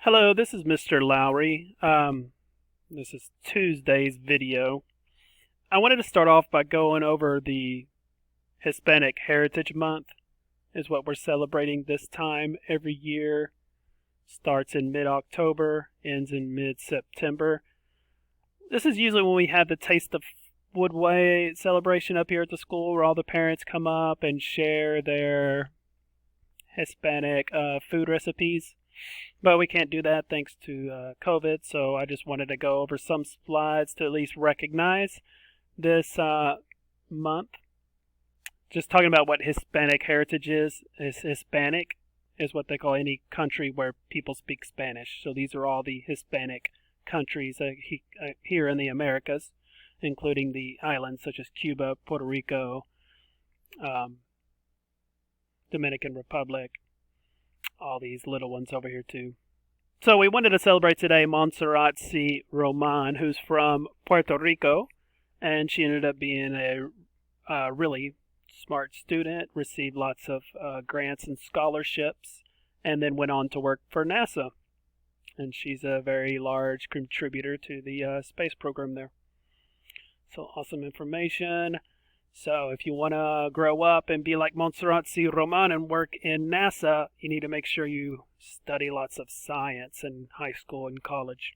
Hello, this is Mr. Lowry. This is Tuesday's video. I wanted to start off by going over the Hispanic Heritage Month, is what we're celebrating this time every year. Starts in mid-October, ends in mid-September. This is usually when we have the Taste of Woodway celebration up here at the school, where all the parents come up and share their Hispanic food recipes. But we can't do that thanks to COVID, so I just wanted to go over some slides to at least recognize this month. Just talking about what Hispanic heritage is. Hispanic is what they call any country where people speak Spanish. So these are all the Hispanic countries here in the Americas, including the islands such as Cuba, Puerto Rico, Dominican Republic, all these little ones over here too. So we wanted to celebrate today Montserrat C. Roman, who's from Puerto Rico, and she ended up being a really smart student, received lots of grants and scholarships, and then went on to work for NASA. And she's a very large contributor to the space program there. So awesome information. So if you want to grow up and be like Montserrat C. Roman and work in NASA, you need to make sure you study lots of science in high school and college.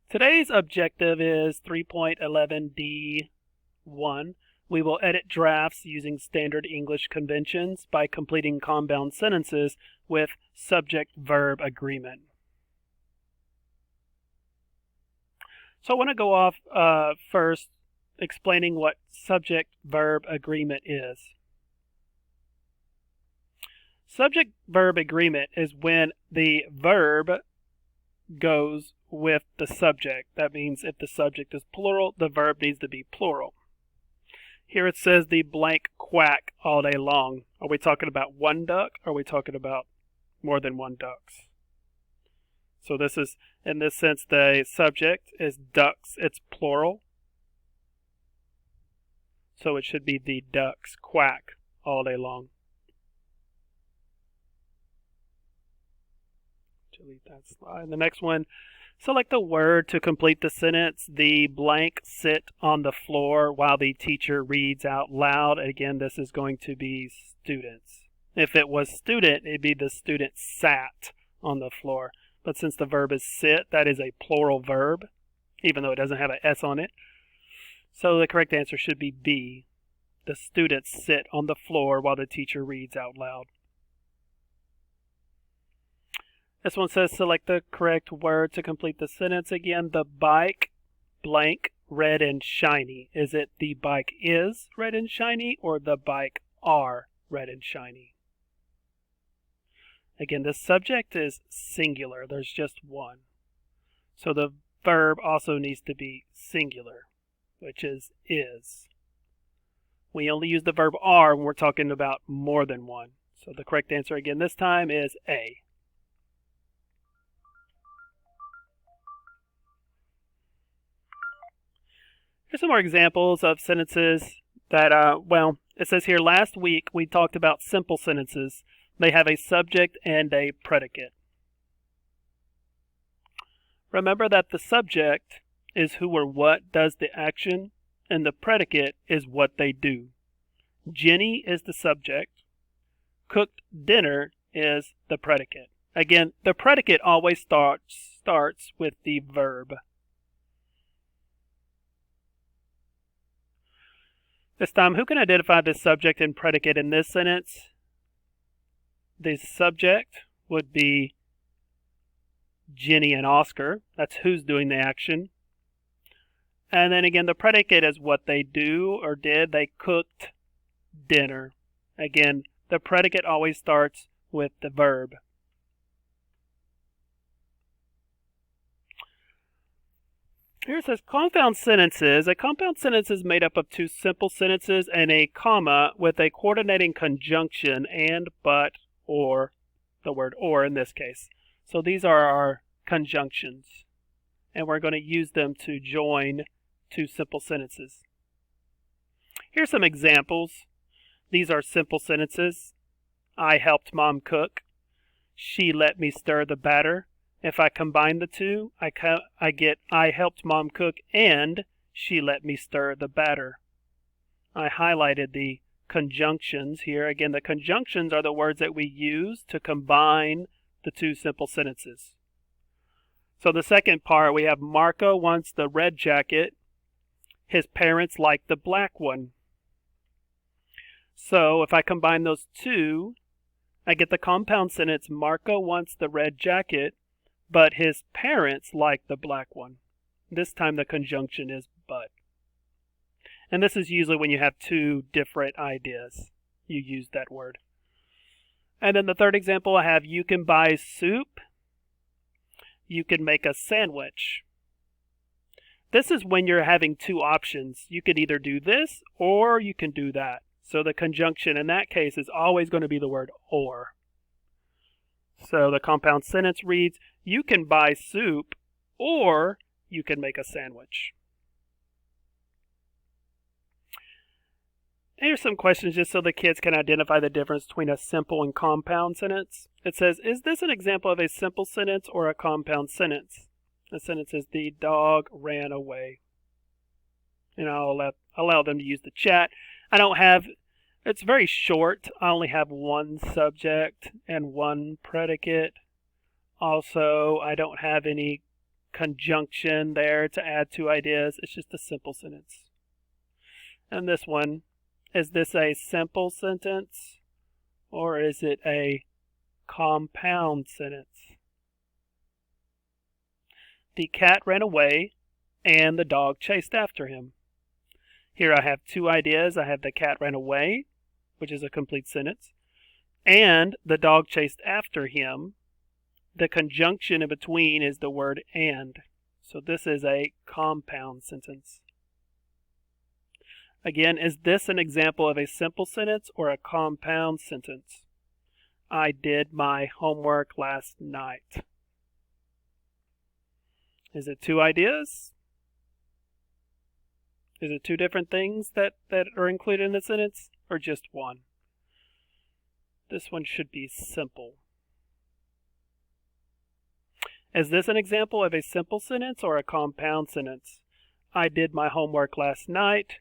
Today's objective is 3.11D1. We will edit drafts using standard English conventions by completing compound sentences with subject-verb agreement. So I want to go off first explaining what subject-verb agreement is. Subject-verb agreement is when the verb goes with the subject. That means if the subject is plural, the verb needs to be plural. Here it says the blank quack all day long. Are we talking about one duck, or are we talking about more than one ducks? So this is, in this sense, the subject is ducks. It's plural. So it should be the ducks quack all day long. Delete that slide. The next one, select the word to complete the sentence. The blank sit on the floor while the teacher reads out loud. Again, this is going to be students. If it was student, it'd be the student sat on the floor. But since the verb is sit, that is a plural verb, even though it doesn't have an S on it. So the correct answer should be B. The students sit on the floor while the teacher reads out loud. This one says select the correct word to complete the sentence. Again, the bike, blank, red and shiny. Is it the bike is red and shiny, or the bike are red and shiny? Again, the subject is singular. There's just one. So the verb also needs to be singular, which is. We only use the verb are when we're talking about more than one. So the correct answer again this time is A. Here's some more examples of sentences that, it says here, last week we talked about simple sentences. They have a subject and a predicate. Remember that the subject is who or what does the action, and the predicate is what they do. Jenny is the subject. Cooked dinner is the predicate. Again, the predicate always starts with the verb. This time, who can identify the subject and predicate in this sentence? The subject would be Jenny and Oscar. That's who's doing the action. And then again, the predicate is what they do or did. They cooked dinner. Again, the predicate always starts with the verb. Here it says compound sentences. A compound sentence is made up of two simple sentences and a comma with a coordinating conjunction and, but, or, the word or in this case. So these are our conjunctions, and we're going to use them to join two simple sentences. Here's some examples. These are simple sentences. I helped Mom cook. she let me stir the batter. If I combine the two, I get I helped Mom cook and she let me stir the batter. I highlighted the conjunctions here. Again, the conjunctions are the words that we use to combine the two simple sentences. So the second part, we have Marco wants the red jacket. His parents like the black one. So if I combine those two, I get the compound sentence, Marco wants the red jacket, but his parents like the black one. This time the conjunction is but. And this is usually when you have two different ideas. You use that word. And then the third example, I have you can buy soup. You can make a sandwich. This is when you're having two options. You could either do this or you can do that. So the conjunction in that case is always going to be the word or. So the compound sentence reads, you can buy soup or you can make a sandwich. Here's some questions just so the kids can identify the difference between a simple and compound sentence. It says, is this an example of a simple sentence or a compound sentence? The sentence is, the dog ran away. And I'll allow them to use the chat. It's very short. I only have one subject and one predicate. Also, I don't have any conjunction there to add two ideas. It's just a simple sentence. And this one, is this a simple sentence or is it a compound sentence? The cat ran away and the dog chased after him. Here I have two ideas. I have the cat ran away, which is a complete sentence, and the dog chased after him. The conjunction in between is the word and. So this is a compound sentence. Again, is this an example of a simple sentence or a compound sentence? I did my homework last night. Is it two ideas? Is it two different things that are included in the sentence, or just one? This one should be simple. Is this an example of a simple sentence or a compound sentence? I did my homework last night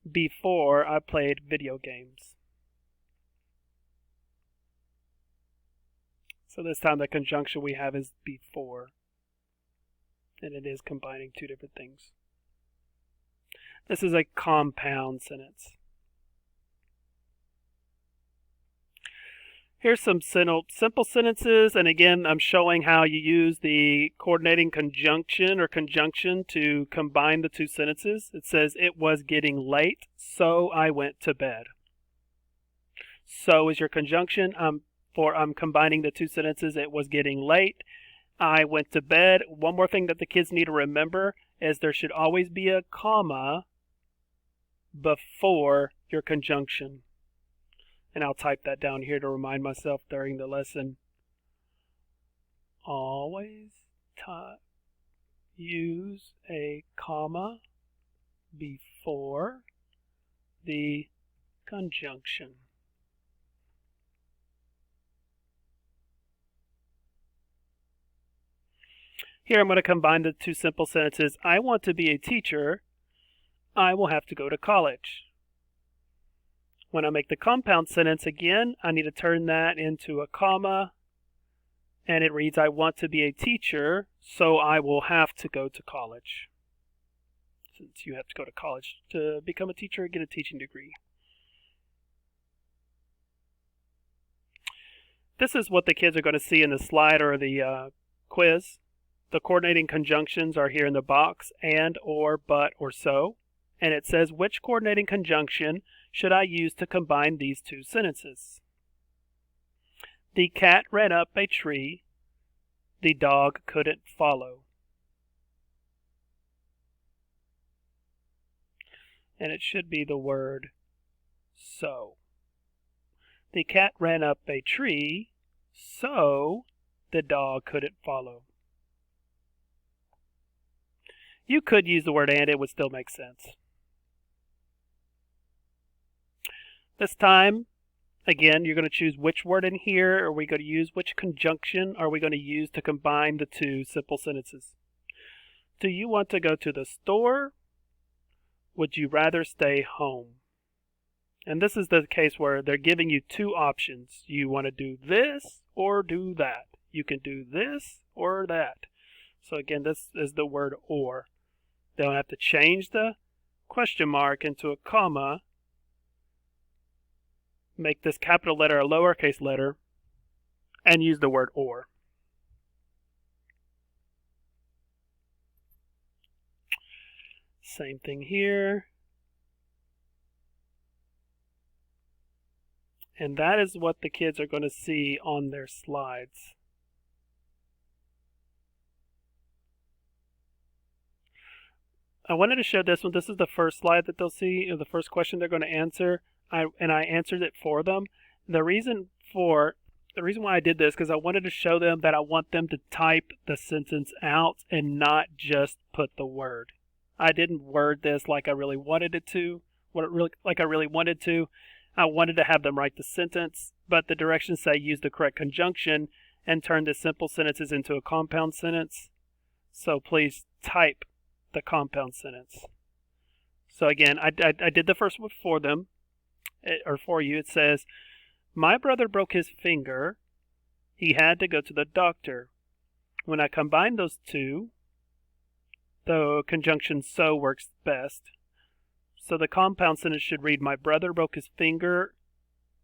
before I played video games. So this time the conjunction we have is before. And it is combining two different things. This is a compound sentence. Here's some simple sentences, and again, I'm showing how you use the coordinating conjunction or conjunction to combine the two sentences. It says, it was getting late, so I went to bed. So is your conjunction. I'm combining the two sentences. It was getting late. I went to bed. One more thing that the kids need to remember is there should always be a comma before your conjunction. And I'll type that down here to remind myself during the lesson. Always use a comma before the conjunction. Here I'm going to combine the two simple sentences. I want to be a teacher. I will have to go to college. When I make the compound sentence again, I need to turn that into a comma. And it reads, I want to be a teacher, so I will have to go to college. Since you have to go to college to become a teacher, get a teaching degree. This is what the kids are going to see in the slide or the quiz. The coordinating conjunctions are here in the box, and, or, but, or so. And it says, which coordinating conjunction should I use to combine these two sentences? The cat ran up a tree. The dog couldn't follow. And it should be the word so. The cat ran up a tree, so the dog couldn't follow. You could use the word and, it would still make sense. This time, Again, you're going to choose which word in here are we going to use, which conjunction are we going to use to combine the two simple sentences. Do you want to go to the store? Would you rather stay home? And this is the case where they're giving you two options. You want to do this or do that. You can do this or that. So again, this is the word or. They'll have to change the question mark into a comma, make this capital letter a lowercase letter, and use the word or. Same thing here. And that is what the kids are going to see on their slides. I wanted to show this one. This is the first slide that they'll see, or the first question they're going to answer. I answered it for them. The reason why I did this because I wanted to show them that I want them to type the sentence out and not just put the word. I didn't word this like I really wanted it to. I wanted to have them write the sentence, but the directions say use the correct conjunction and turn the simple sentences into a compound sentence. So please type the compound sentence. So again, I did the first one for them, or for you. It says, my brother broke his finger. He had to go to the doctor. When I combine those two, the conjunction so works best. So the compound sentence should read, my brother broke his finger,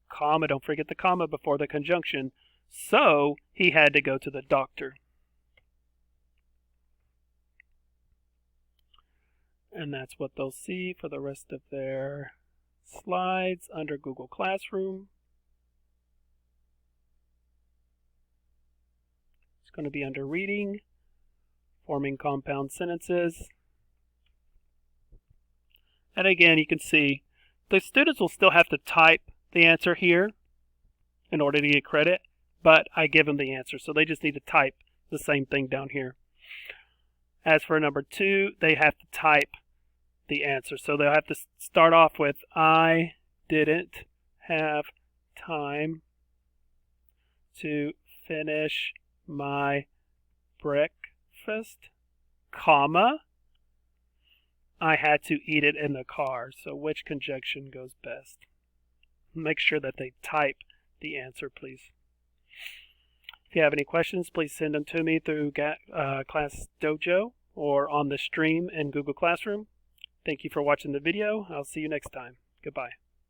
comma, don't forget the comma before the conjunction, so he had to go to the doctor. And that's what they'll see for the rest of their slides under Google Classroom. It's going to be under reading, forming compound sentences. And again, you can see the students will still have to type the answer here in order to get credit, but I give them the answer, so they just need to type the same thing down here. As for number 2, they have to type the answer. So they'll have to start off with, I didn't have time to finish my breakfast, comma, I had to eat it in the car. So which conjunction goes best? Make sure that they type the answer, please. If you have any questions, please send them to me through Class Dojo or on the stream in Google Classroom. Thank you for watching the video. I'll see you next time. Goodbye.